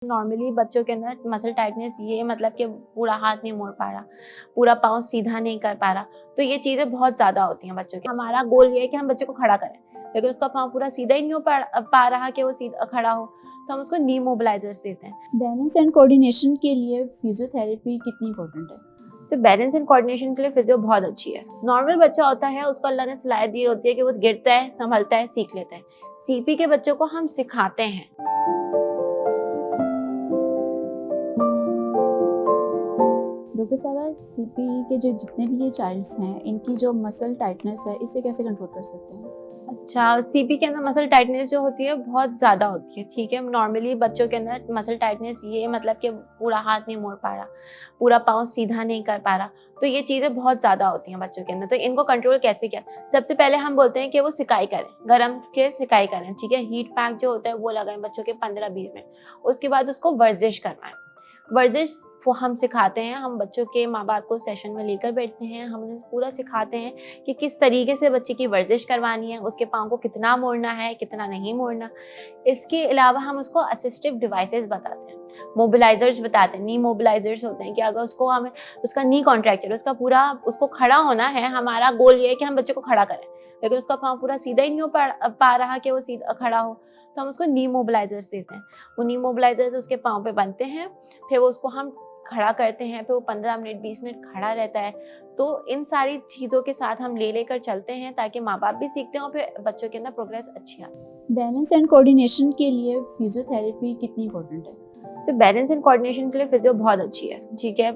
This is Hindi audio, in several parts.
नॉर्मली बच्चों के अंदर मसल टाइटनेस ये मतलब कि पूरा हाथ नहीं मोड़ पा रहा, पूरा पाँव सीधा नहीं कर पा रहा, तो ये चीज़ें बहुत ज़्यादा होती हैं बच्चों की। हमारा गोल ये है कि हम बच्चे को खड़ा करें, लेकिन उसका पाँव पूरा सीधा ही नहीं हो पा रहा कि वो सीधा खड़ा हो, तो हम उसको नी मोबिलाइजर्स देते हैं। बैलेंस एंड कोऑर्डिनेशन के लिए फिजियोथेरेपी कितनी इंपॉर्टेंट है? तो बैलेंस एंड कोऑर्डिनेशन के लिए फिजियो बहुत अच्छी है। नॉर्मल बच्चा होता है, उसको अल्लाह ने सलाह दी होती है कि वो गिरता है, संभलता है, सीख लेता है। सीपी के बच्चों को हम सिखाते हैं। डॉक्टर साहब, सीपी के जो जितने भी ये चाइल्ड्स हैं, इनकी जो मसल टाइटनेस है, इसे कैसे कंट्रोल कर सकते हैं? अच्छा, सीपी के अंदर मसल टाइटनेस जो होती है बहुत ज़्यादा होती है, ठीक है। नॉर्मली बच्चों के अंदर मसल टाइटनेस ये मतलब कि पूरा हाथ नहीं मोड़ पा रहा, पूरा पाँव सीधा नहीं कर पा रहा, तो ये चीज़ें बहुत ज़्यादा होती हैं बच्चों के अंदर। तो इनको कंट्रोल कैसे किया? सबसे पहले हम बोलते हैं कि वो सिकाई करें, गरम के सिकाई करें, ठीक है। हीट पैक जो होता है वो लगाएं बच्चों के 15-20 मिनट। उसके बाद उसको वर्जिश करवाएं। वर्जिश वो हम सिखाते हैं, हम बच्चों के माँ बाप को सेशन में लेकर बैठते हैं, हम उन्हें पूरा सिखाते हैं कि किस तरीके से बच्चे की वर्जिश करवानी है, उसके पाँव को कितना मोड़ना है, कितना नहीं मोड़ना। इसके अलावा हम उसको असिस्टिव डिवाइसेस बताते हैं, मोबिलाइजर्स बताते हैं। नी मोबिलाइजर्स होते हैं कि अगर उसको हमें उसका नी कॉन्ट्रैक्चर, उसका पूरा उसको खड़ा होना है, हमारा गोल ये है कि हम बच्चे को खड़ा करें, लेकिन उसका पाँव पूरा सीधा ही नहीं हो पा रहा कि वो सीधा खड़ा हो, तो हम उसको नी मोबिलाइजर्स देते हैं। वो नी मोबिलाइजर्स उसके पाँव पे बनते हैं, फिर वो उसको हम खड़ा करते हैं, फिर वो 15 मिनट 20 मिनट खड़ा रहता है। तो इन सारी चीज़ों के साथ हम लेकर चलते हैं ताकि माँ बाप भी सीखते हैं और फिर बच्चों के अंदर प्रोग्रेस अच्छी आती है। बैलेंस एंड कोऑर्डिनेशन के लिए फिजियोथेरेपी कितनी इंपॉर्टेंट है? तो बैलेंस एंड कोऑर्डिनेशन के लिए फिजियो बहुत अच्छी है, ठीक है।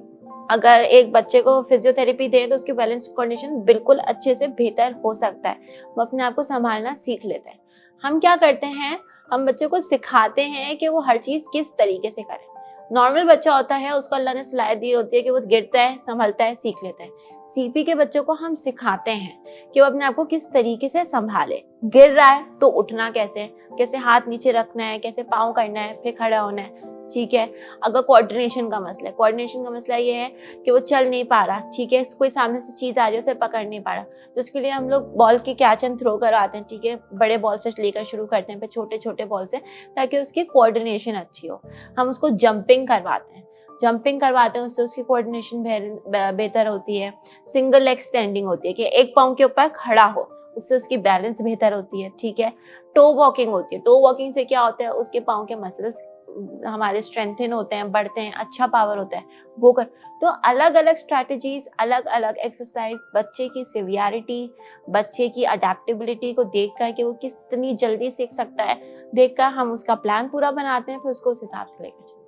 अगर एक बच्चे को फिजियोथेरेपी दें तो उसकी बैलेंस कोऑर्डिनेशन बिल्कुल अच्छे से बेहतर हो सकता है, वो अपने आप को संभालना सीख लेते हैं। हम क्या करते हैं, हम बच्चों को सिखाते हैं कि वो हर चीज़ किस तरीके से करें। नॉर्मल बच्चा होता है, उसको अल्लाह ने सलाह दी होती है कि वो गिरता है, संभलता है, सीख लेता है। सीपी के बच्चों को हम सिखाते हैं कि वो अपने आप को किस तरीके से संभाले। गिर रहा है तो उठना कैसे, कैसे हाथ नीचे रखना है, कैसे पाँव करना है, फिर खड़ा होना है, ठीक है। अगर कोऑर्डिनेशन का मसला है, कोऑर्डिनेशन का मसला ये है कि वो चल नहीं पा रहा, ठीक है, कोई सामने से चीज़ आ रही है उसे पकड़ नहीं पा रहा, तो उसके लिए हम लोग बॉल की कैच एंड थ्रो करवाते हैं, ठीक है। बड़े बॉल से लेकर शुरू करते हैं, फिर छोटे छोटे बॉल से, ताकि उसकी कोऑर्डिनेशन अच्छी हो। हम उसको जंपिंग करवाते हैं, उससे उसकी कोऑर्डिनेशन बेहतर होती है। सिंगल लेग स्टैंडिंग होती है कि एक पाँव के ऊपर खड़ा हो, उससे उसकी बैलेंस बेहतर होती है, ठीक है। टो वॉकिंग होती है, टो वॉकिंग से क्या होता है, उसके पाँव के मसल्स हमारे स्ट्रेंथन होते हैं, बढ़ते हैं, अच्छा पावर होता है वो कर। तो अलग अलग स्ट्रैटेजीज, अलग अलग एक्सरसाइज बच्चे की सिवियरिटी, बच्चे की अडेप्टेबिलिटी को देखकर कि वो कितनी जल्दी सीख सकता है, देखकर हम उसका प्लान पूरा बनाते हैं, फिर उसको उस हिसाब से लेकर चलते हैं।